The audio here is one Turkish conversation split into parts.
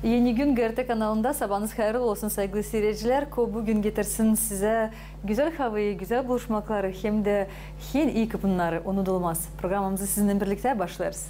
Yeni gün GRT kanalında sabahınız hayırlı olsun sevgili seyirciler. Bugün getirsin size güzel havayı, güzel buluşmakları hem de en iyi kıpınları unutulmaz. Programımızı sizinle birlikte başlarız.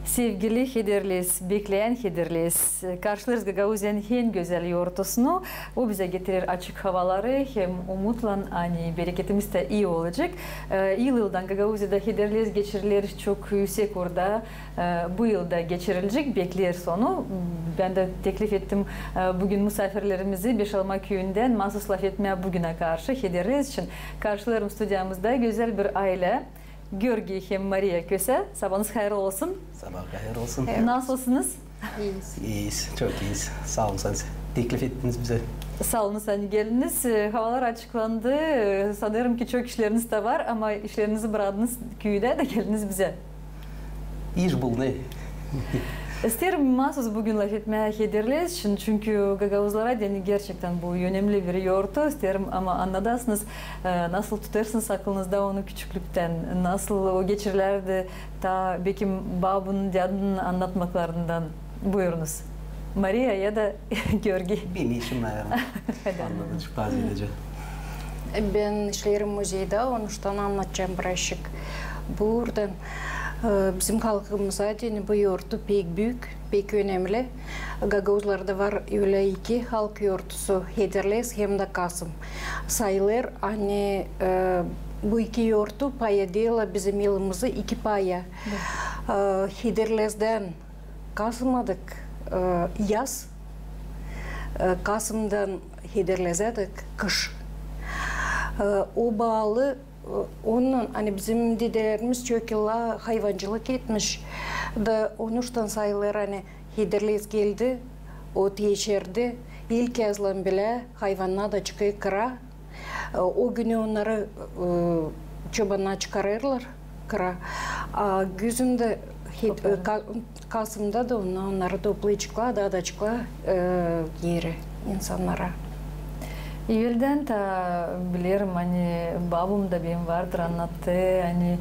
Sevgili Hederliyiz, bekleyen Hederliyiz. Karşılarız Gagauziya'nın en güzel yortusunu. O bize getirir açık havaları, hem umutla bereketimiz de iyi olacak. Yıldan Gagauziya'da Hederliyiz geçirilir çok yüksek orada. Bu yılda geçirilecek, bekler sonu. Ben de teklif ettim bugün misafirlerimizi Beşalma köyünden mahsus laf etmeye bugüne karşı Hederliyiz için. Karşılarım stüdyamızda güzel bir aile. Georgi hem Maria Köse. Sabahınız hayırlı olsun. Sabah hayırlı olsun. Nasılsınız? İyiyiz. İyiyiz, çok iyiyiz. Sağ olun, teklif ettiniz bize. Sağ olun, sen geldiniz. Havalar açıklandı. Sanırım ki çok işleriniz de var ama işlerinizi bıraktınız köyde de geldiniz bize. İş bul ne? İsterim mahsus bugün laf etmeye Hederliyiz için çünkü Gagauzlara gerçekten bu önemli bir yortu isterim ama anladasınız nasıl tutarsınız aklınızda onu küçüklükten nasıl o geçirilerde ta bekim babın dadının anlatmaklarından buyurunuz. Maria ya da Georgi. Benim işim var. Anladım çok taziyece. Ben işlerim müzeyde, onu anlatacağım birazcık. Buradan Bizim halkımıza bu yoğurtu pek büyük, pek önemli. Gagavuzlarda var öyle iki halk yoğurtusu, Hederles hem de Kasım. Sayılır, hani bu iki yoğurtu paya değil, bizim yılımızı iki paya. Hederles'den Kasım'adık yaz, Kasım'dan Hederles'adık kış. O bağlı, onun hani bizim dedelerimiz çok yılla hayvancılık etmiş. Da onuştan sayılır hani Hederles geldi, ot yeşerdi. İlk yazılan bile hayvanlar da çıkıyor kıra. O günü onları çobanına çıkarırlar kıra. Güzünde Kasım'da da onları toplayıcıklar, dağdacıklar yeri insanlara. Evvelden ta bilirim hani babam da benim vardır anlattı hani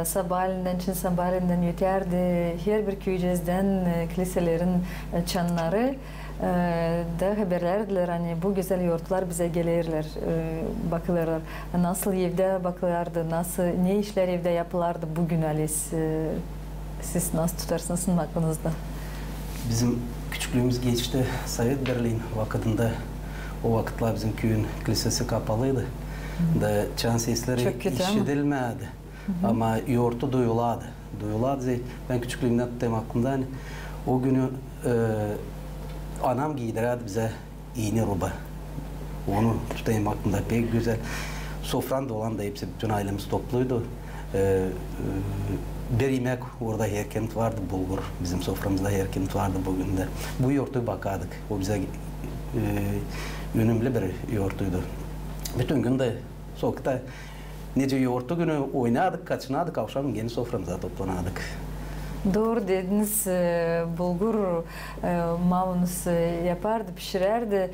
sabahleyinden Çin sabahleyinden öterdi her bir köycezden kiliselerin çanları da haberlerdiler hani bu güzel yoğurtlar bize gelirler bakılırlar nasıl evde bakılardı nasıl ne işler evde yapılardı bugün Alice siz nasıl tutarsınız sizin aklınızda? Bizim küçüklüğümüz geçti Sovet Berlin vakitinde. O vakitler bizim köyün kilisesi kapalıydı. Da çan sesleri işitilmedi. Ama yoğurtu duyuladı. Ben küçüklüğümden tutayım aklımda. Hani, o günü anam giydirirdi bize iğne ruba. Onu tutayım aklımda pek güzel. Sofran da olan da hepsi bütün ailemiz topluydu. Bir yemek orada herkent vardı bulgur. Bizim soframızda herkent vardı bugün de. Bu yoğurtu bakardık. O bize önemli bir yoğurtuydu. Bütün gün de sokakta nece yoğurtu günü oynardık, kaçınardık, akşam yeni soframıza toplanardık. Doğru dediniz, bulgur mamunuz yapardı, pişirerdi.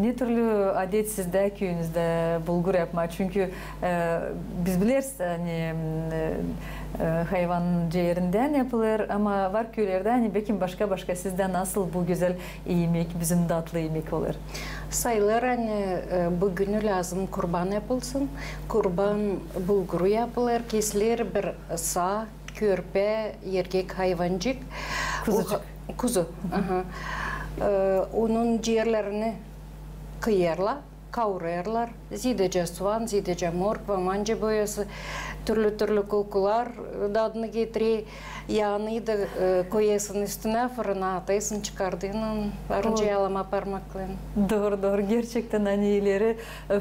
Ne türlü adet sizde köyünüzde bulgur yapma? Çünkü biz biliriz hani hayvan ciğerinden yapılır ama var köylerde hani belki başka sizde nasıl bu güzel yemek, bizim tatlı yemek olur? Sayılır hani bugünü lazım kurban yapılsın. Kurban bulguru yapılır, kesilir bir sağ, körpe, erkek hayvancık. Kuzucuk. Kuzu. Onun ciğerlerini kıyarlar, kavururlar. Zidece soğan, zidece morkva, manca boyası, türlü kokular tadını getiriyor. Yağını da koyasın üstüne, fırına ataysın, çıkardığının varınca yalama parmaklarını. Doğru. Gerçekten anneleri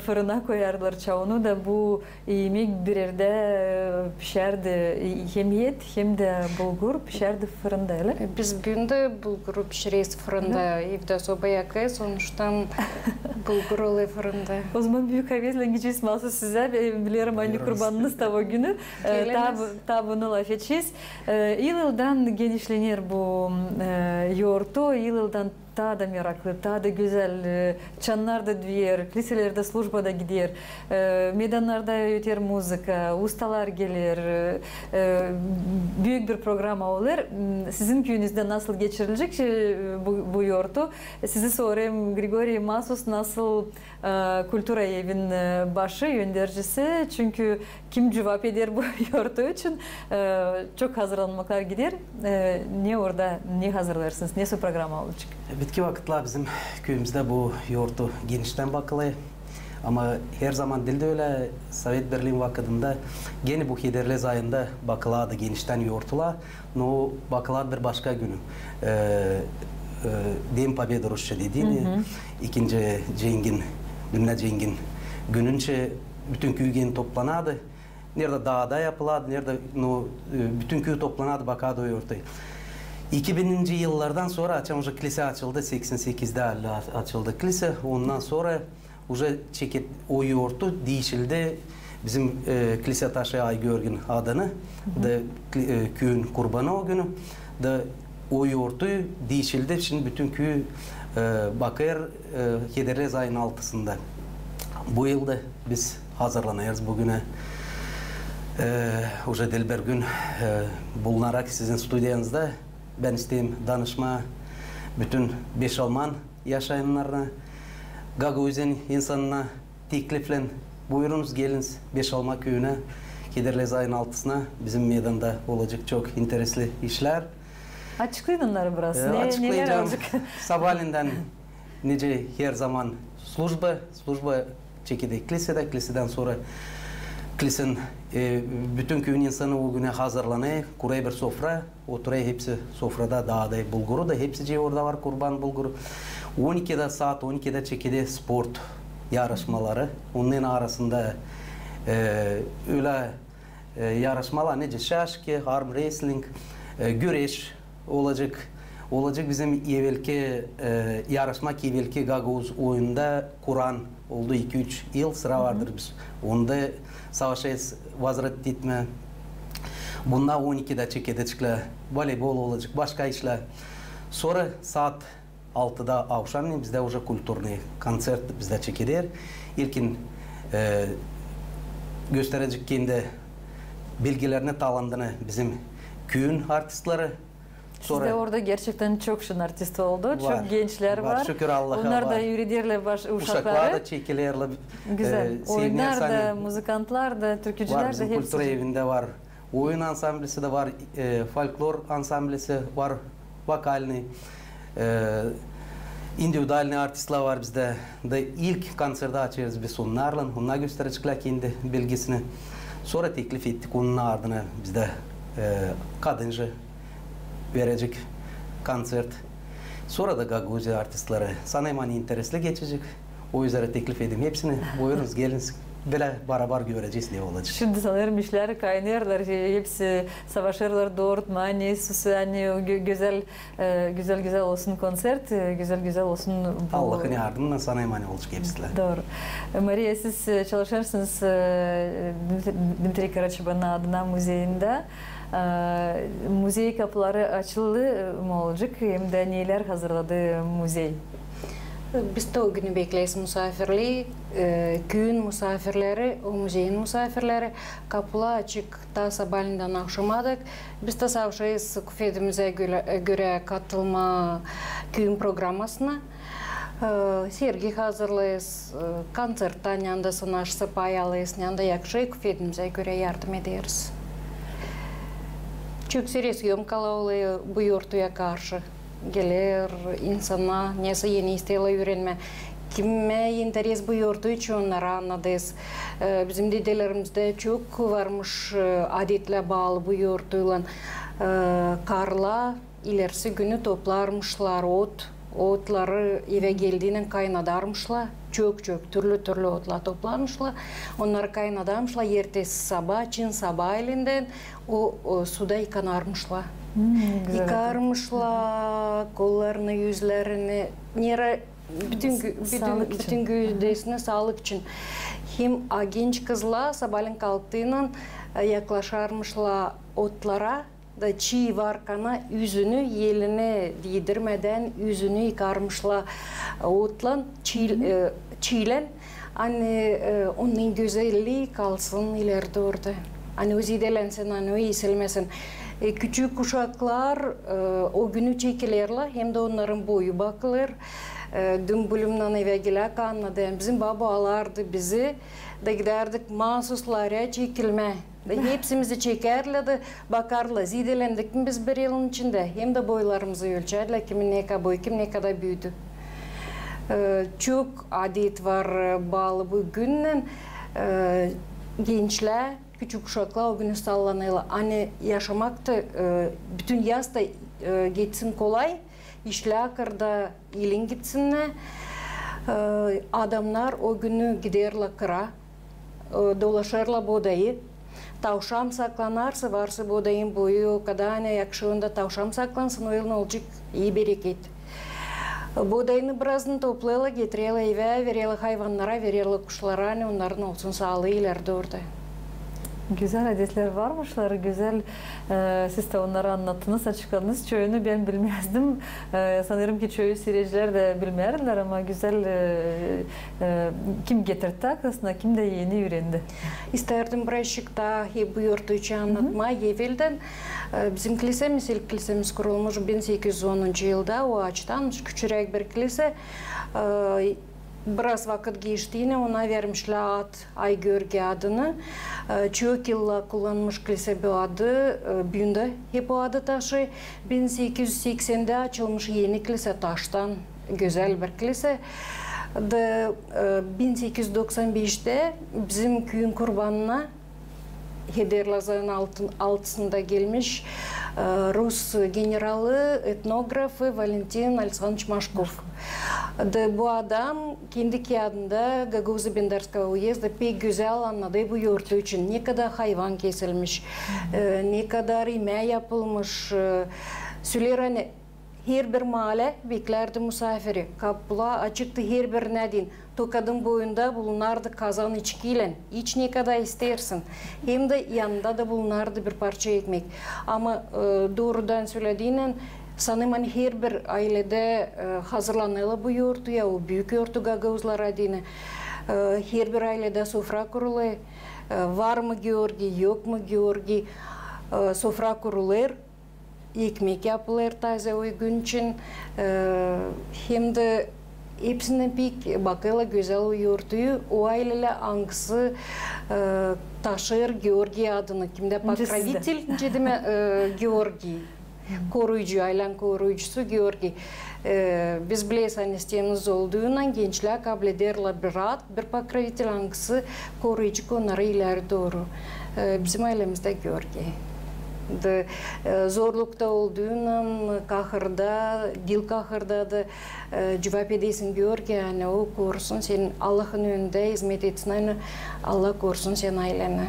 fırına koyarlar çoğunu da bu yemek bir yerde pişerdi. Hem et hem de bulgur pişerdi fırında öyle. Biz günde bulguru pişiriyoruz fırında. Evde soba yakıyoruz, sonuçtan bulgur oluyor fırında. O zaman büyük aviyetle gideceğiz mahsus size. Bilirim anne kurbanınız da o günü. Bunu laf edeceğiz. Yıldan genişlenir bu yoğurtu, yıldan daha da meraklı, daha da güzel çanlar da düyer, kiliselerde slujbada gider, meydanlarda öter müzika, ustalar gelir, büyük bir program olur. Sizin köyünüzde nasıl geçirilecek bu yoğurtu? Sizi sorayım, Grigori Masus nasıl Kultura Evin başı, yöndericisi? Çünkü kim cevap eder bu yoğurtu için? Çok hazırlanmaklar gider. Ne hazırlarsınız? Nasıl program olacak? Bitki vakitler bizim köyümüzde bu yoğurtu genişten bakılıyor. Ama her zaman dilde öyle Sovet Berlin vakitinde gene bu Hederlez ayında bakıladı genişten yoğurtular. No bakıladı bir başka günü. Dem Победы Rusça dediğini ikinci cengin, Dünya cengin gününce bütün köy gene toplanardı. Nerede dağda yapıladı, nerede bütün köy toplanardı bakardı o yoğurtu. 2000'li yıllardan sonra açan kilise açıldı. 88'de açıldı kilise. Ondan sonra o yoğurtu değişildi. Bizim kilise taşı Aygörgün adını da köyün kurbanı o günü da o yoğurtu değişildi. Şimdi bütün köy bakır Hederlez ayının altısında. Bu yılda biz hazırlanıyoruz bugüne. Dilber gün bulunarak sizin stüdyanızda ben isteyeyim danışma bütün beş Alman yaşayanlarına, Gagavuz'un insanına tekliflen buyurunuz geliniz beş Alman köyüne Kederlez ayın 6'sına bizim meydanda olacak çok interesli işler. Açıklayın onları biraz. Neler Açıklayacağım. olacak? Sabahleyinden nece her zaman slujba çekildi kiliseden sonra kilisenin bütün köyün insanı o güne hazırlanıyor. Kuraya bir sofra, oturuyor hepsi sofrada dağda bulguru da hepsi orada var kurban bulguru. 12'de saat 12'de çekildi sport yarışmaları. Onun arasında öyle yarışmalar nece şaşki, arm wrestling, güreş olacak. Bizim evvelki yarışma evvelki Gagavuz oyunda Kur'an oldu 2-3 yıl sıra vardır biz. Onda savaşayız vazret etme. Bunda 12'de çekildi voleybol olacak, başka işler. Sonra saat 6'da akşam bizde уже kulturni koncert bizde çekilir. İlkin gösterecek kendi bilgilerini talandığını bizim köyün artistleri. Sonra sizde orada gerçekten çok şun artist oldu. Var, çok gençler var. Şükür Allah'a onlar var. da yürüdürler uşaklar da çekilerler. Güzel. Oyunlar da, muzikantlar da, türkücüler de hepsi. Bizim kültür evinde var. Oyun ansamblisi de var. Folklor ansamblisi var. Vokalni. Individualni artistler var bizde. Da ilk konserde açıyoruz biz onlarla. Onlar gösterecekler kendi bilgisini. Sonra teklif ettik onun ardına bizde kadınca verecek koncert. Sonra da Gagavuz artistleri sanayman interesli geçecek. O yüzden teklif edeyim hepsini. Buyurunuz gelin. Böyle beraber göreceğiz ne olacak. Şimdi sanırım işler kaynarlar. Hepsi savaşırlar doğrultma, süsü, güzel olsun konser, güzel olsun. Allah'ın yardımıyla sanayman olacak hepsiler. Doğru. Maria siz çalışırsınız Dmitri Karaçaban'ın adına müzeyinde. Müzey kapıları açıldı mı olacak? Hem de neler hazırladı müzey? Biz de o günü bekleyiz misafirliği. Köyün misafirleri, o müzeyin misafirleri kapılar açık. Ta sabahleyinden akşamadık. Biz de savşayız küfetimize göre katılma köyün programmasına. Sergi hazırlayız, konsertten yanında sanatçı payalıyız, yanında yakşı küfetimize göre yardım ederiz. Çok serious съемкалар oluyor bu yurtuya karşı. Gelir insana neyse yeni isteyle öğrenme. Kime interes bu yurtu için onları anladız. Bizim dedelerimizde çok varmış adetle bağlı bu yurtuyla. Karla ilerisi günü toplarmışlar otları eve geldiğinde kaynadarmışlar. Çok türlü otlar toplarmışlar. Onları kaynadarmışlar. Ertesi sabah, Çin sabah elinden o suda yıkanarmışlar. Yıkarmışlar kollarını, yüzlerini, bütün güdesine sağlık için. Hem genç kızlar sabahleyin kalktığında yaklaşarmışlar otlara. Da çiğ varkana yüzünü yeline değdirmeden yüzünü yıkarmışlar otla çiğlen. Hani onun güzelliği kalsın ileride orada. Hani özidelensin, hani eğisilmesin. Küçük kuşaklar o günü çekilerler hem de onların boyu bakılır. Dün bölümden eve gelek anladım. Bizim babalardı bizi da giderdik mahsuslara çekilme. Hepsimizi çekerlerdi, bakarlar. Zidelendik mi biz bir yılın içinde. Hem de boylarımızı ölçerler. Kimin ne kadar boy, kim ne kadar büyüdü. Çok adet var bağlı bu günden. Gençler, küçük uşaklar o günü sallanıyorlar. Hani yaşamak da bütün yaz da geçsin kolay. İşler kırda ilin gitsinler. Adamlar o günü giderler kıra. Dolaşırlar bodayı. Tavşan saklanarsa varsa bodayın boyu kadar ne yakışığında tavşan saklansın o yıl ne olacak iyi bereket. Bodayını birazını toplayla getiriyorlar eve, veriyorlar hayvanlara, veriyorlar kuşlara, ne onların olsun sağlığı ileride orada. Güzel adetler varmışlar, güzel. Siz de onları anlattınız, açıkladınız. Çöyünü ben bilmezdim. Sanırım ki çöyü seyirciler de bilmezler ama güzel kim getirdi aslında, kim de yeni öğrendi. İsterdim birazcık daha bu yurtu için anlatmayı evvelden. Bizim kilisemiz, ilk kilisemiz kurulmuş 1810 yılda o açıdan küçük bir kilise. biraz vakit geçtiğine ona vermişler ad Aygörge adını. Çok yıllar kullanmış kilise bu adı. Bünde hep o adı taşı. 1880'de açılmış yeni kilise taştan. Güzel bir kilise. 1895'te bizim köyün kurbanına Hederlazar'ın altısında gelmiş Rus generalı, etnografı Valentin Alexandrovich Mashkov. Bu adam kendi kağıdında Gagauza-Bendarskaya uyezde pek güzel anladı bu yurtu için. Ne kadar hayvan kesilmiş, ne kadar yemeği yapılmış. Söyler hani her bir mahalle beklerdi misafiri. Kapılar açıktı her bir nedin. Tokadın boyunda bulunardı kazan içkiyle. İç ne kadar istersin. Hem de yanında da bulunardı bir parça ekmek. Ama doğrudan söylediğinden sanırım her bir ailede hazırlanılı bu yurtu ya o büyük yurtu Gagauzlar adına. Her bir ailede sofra kurulu. Var mı Georgi, yok mu Georgi? Sofra kurulur. Ekmek yapılır taze uygun için. Hem de hepsinden pek bakıyla güzel o yurtuyu. O aileyle hangisi taşır Georgi adını. Kimde покровитель, cedime Georgi. Koruyucu, ailen koruyucusu Georgi. Biz bileyiz istemiz olduğundan gençler kabul ederler bir ad, bir покровитель hangisi koruyucu onları ileri doğru. Bizim ailemizde Georgi. Zorlukta olduğundan kahırda, dil kahırda da cevap edesin Georgi, yani o korusun senin Allah'ın önünde hizmet etsin, Allah korusun senin ailene.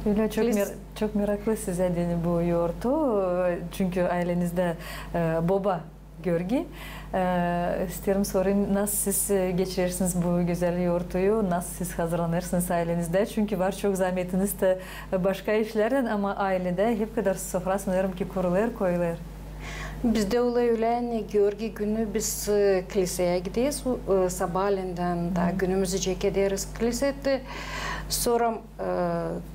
Öyle çok meraklı size bu yurtu, çünkü ailenizde baba Georgi. İsterim sorayım, nasıl siz geçirirsiniz bu güzel yurtuyu, nasıl siz hazırlanırsınız ailenizde? Çünkü var çok zahmetiniz de başka işlerden ama ailede hep kadar sofra sanırım ki kurulur, koyulur. Bizde öyle Georgi günü biz kiliseye gidiyoruz. Sabahleyinden da günümüzü çek ederiz kilisede. Sonra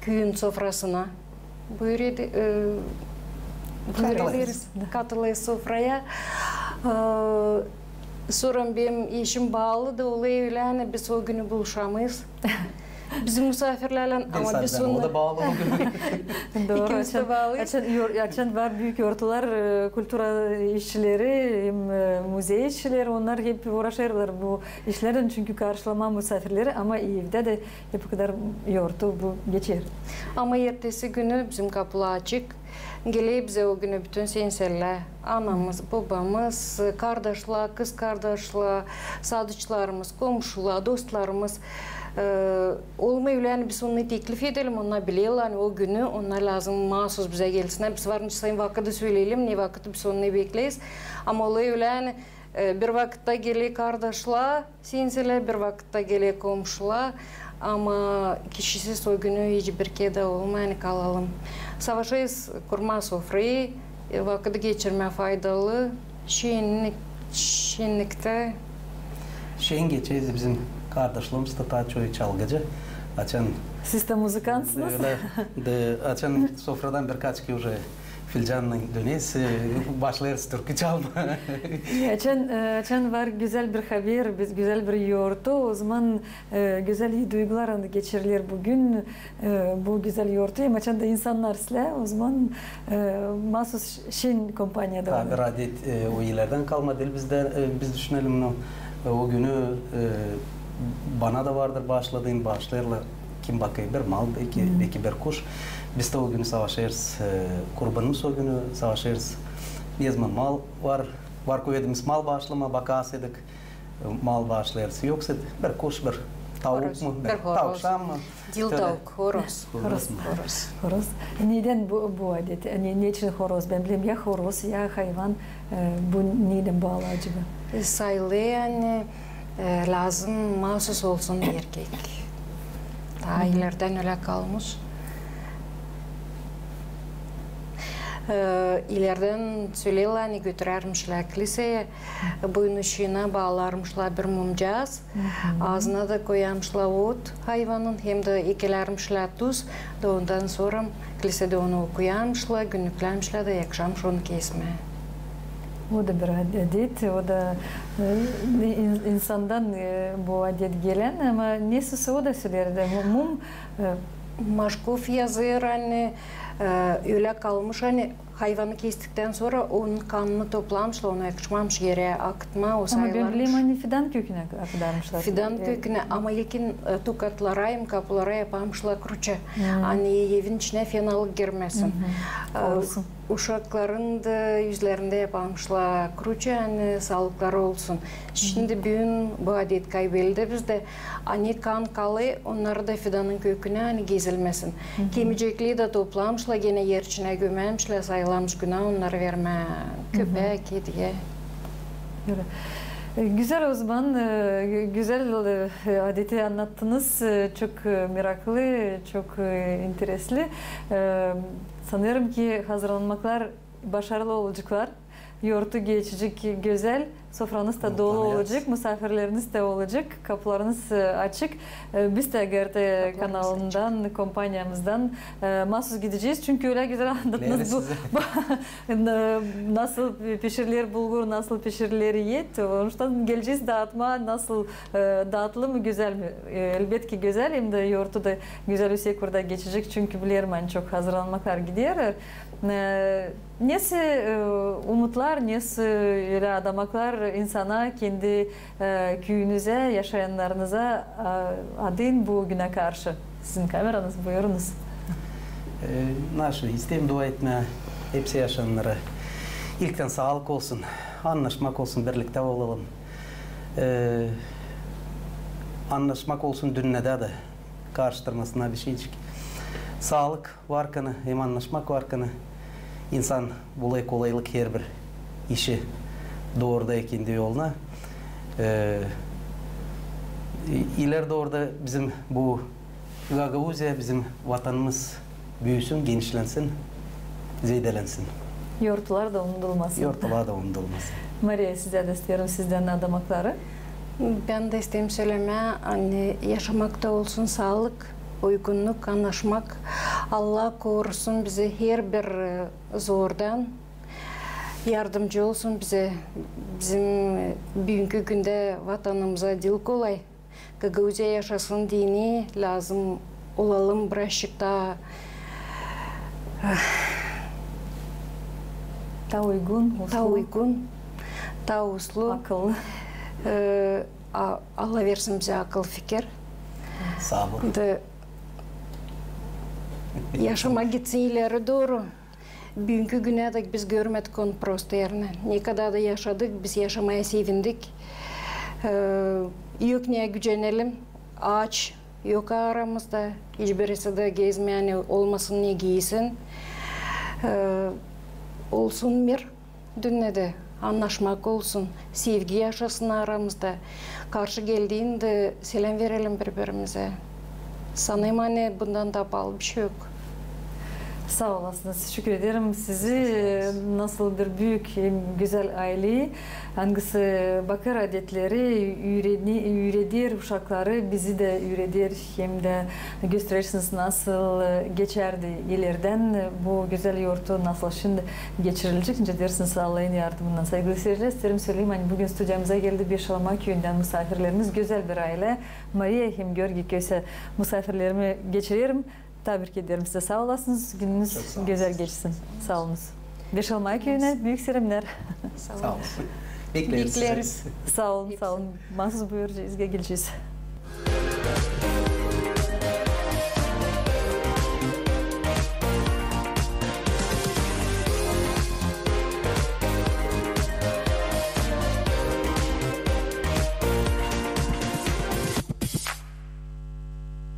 köyün sofrasına buyururuz. Katılıyız sofraya. Sonra benim işim bağlı da öyle biz o günü buluşamayız. Bizim misafirlerle ama biz onunla... O da bağlı o günü. İkimiz de bağlıyız. Açan var büyük yurtlar, kültüra işçileri, müze işçileri, onlar hep uğraşırlar bu işlerden çünkü karşılama misafirleri ama evde de hep bu kadar yurtu bu geçer. Ama ertesi günü bizim kapılar açık. Gelip bize o günü bütün senserler, anamız, babamız, kardeşler, kız kardeşler, sadıçlarımız, komşular, dostlarımız olmayı biz onu teklif edelim, onlar biliyorlar o günü, onlar lazım mahsus bize gelsinler. Biz var sayın vakitte söyleyelim, ne vakitte biz onu bekleyiz. Ama öyle bir vakitte geliyor kardeşler, senserler, bir vakitte geliyor komşular. Ama kişisiz o günü hiçbir kere olmayı kalalım. Savaşıyız, kurma sofrayı, vakit geçirme faydalı, şenlikte. Şen geçeceğiz bizim kardeşlerimiz de taçoyu çalgıcı. Açan... Siz de müzikansınız. Açan sofradan birkaç ki уже filcanla dönüyoruz, başlarız türkü çalma. Açan var güzel bir haber, güzel bir yurtu. O zaman güzel iyi duygular geçirilir bugün bu güzel yurtu. Açan da insanlar size o zaman mahsus şen kompanyada var. Tabii adet o ilerden kalma değil bizde. Biz düşünelim o günü bana da vardır başladığın başlarla kim bakıyor bir mal belki bir kuş. Biz de o günü savaşırız, kurbanımız o günü savaşırız. Yazma mal var koyduğumuz mal başlama bakasıdık, mal başlarız. Yoksa bir kuş, bir tavuk mu, bir tavşan mı? Dil tavuk, horoz. Horoz. Neden bu adet? Ne için horoz? Ben bileyim ya horoz ya hayvan. Bu neden bağlı acaba? Sayılı lazım mahsus olsun erkek. Daha ileriden öyle kalmış. İleriden söyleyiyorlar, götürermişler kiliseye, boynuşuna bağlarmışlar bir mumcaz, ağzına da koyarmışlar ot hayvanın, hem de ekelermişler tuz, da ondan sonra kilisede onu okuyarmışlar, günlüklermişler de yakşam şunu kesme. O da bir adet, o da insandan bu adet gelen ama nesi o da söylerdi. Mum Maşkov yazır, hani öyle kalmış, hani hayvanı kestikten sonra onun kanını toplamış, onu yakışmamış yere akıtma, o sayılarmış. Ama ben bileyim hani fidan köküne aktarmışlar. Fidan köküne, ama lekin tukatlara, kapılara yapamışlar kruça. Hani evin içine fenalık girmesin. Olsun. Uşakların da yüzlerinde yapamışlar kruça, hani sağlıkları olsun. Şimdi bugün bu adet kaybedildi bizde. Hani kan kalı, onları da fidanın köküne hani gezilmesin. Kemicekliği de toplamışlar, gene yer içine gömemişler, sayılamış günah onları verme köpeğe, kediye. Güzel o zaman, güzel adeti anlattınız. Çok meraklı, çok interesli. Sanıyorum ki hazırlanmaklar başarılı olacaklar. Yoğurtu geçecek güzel, sofranız da dolu olacak, misafirleriniz de olacak, kapılarınız açık. Biz de GRT kanalından, kompanyamızdan mahsus gideceğiz. Çünkü öyle güzel anlattınız nasıl pişirilir bulgur, nasıl pişirilir yet. Ondan geleceğiz dağıtma, nasıl dağıtılı mı, güzel mi? Elbette ki güzel, hem de yoğurtu da güzel Üsekur'da geçecek. Çünkü biliyorum ben çok hazırlanmaklar gidiyor. Nesi umutlar, nesi öyle adamaklar insana, kendi köyünüze, yaşayanlarınıza adın bu güne karşı? Sizin kameranız, buyurunuz. Naşı isteyim dua etme hepsi yaşayanlara. İlkten sağlık olsun, anlaşmak olsun, birlikte olalım. Anlaşmak olsun dünyada da karıştırmasına bir şeycik. Sağlık varkanı, hem anlaşmak varkanı. İnsan bulay kolaylık her bir işi doğruda ekindi yoluna. İleride orada bizim bu Gagauzya, bizim vatanımız büyüsün, genişlensin, zeydelensin. Yoğurtlar da unutulmasın. Yoğurtlar da unutulmasın. Maria, size de istiyorum sizden adamakları. Ben de isteyeyim söyleme, hani yaşamakta olsun sağlık, uygunluk, anlaşmak. Allah korusun bize her bir zordan, yardımcı olsun bize. Bizim bugünkü günde vatanımıza dil kolay. Gagauzya yaşasın dini lazım olalım birazcık daha. Daha uygun, uslu. Daha uygun, daha uslu. Akıllı. Allah versin bize akıl fikir. Sabır. Yaşama gitsin ileri doğru. Bugünkü güne de biz görmedik onu prosto yerine. Ne kadar da yaşadık, biz yaşamaya sevindik. Yok neye gücenelim, ağaç yok aramızda. Hiçbirisi de gezmeyen olmasın, ne giysin. Olsun bir dünyada, anlaşmak olsun, sevgi yaşasın aramızda. Karşı geldiğinde selam verelim birbirimize. Sanırım hani bundan da pahalı bir şey yok. Sağ olasınız. Teşekkür ederim. Sizi nasıl bir büyük, güzel aile, hangisi bakır adetleri üredir, uşakları bizi de üredir. Hem de gösterirsiniz nasıl geçerdi ileriden bu güzel yoğurtu nasıl şimdi geçirilecek. Şimdi dersiniz Allah'ın yardımından. Saygılı seyirciler, isterim söyleyeyim. Hani bugün stüdyomuza geldi Beşalama köyünden misafirlerimiz. Güzel bir aile. Maria hem Görgü Köse misafirlerimi geçiririm. Tebrik ederim size. Sağ olasınız. Gününüz güzel geçsin. Sağ olunuz. Beşalma köyüne büyük selamlar. Sağ olun. Bekleriz. Sağ olun, sağ olun. Mahsus buyuracağız, geleceğiz.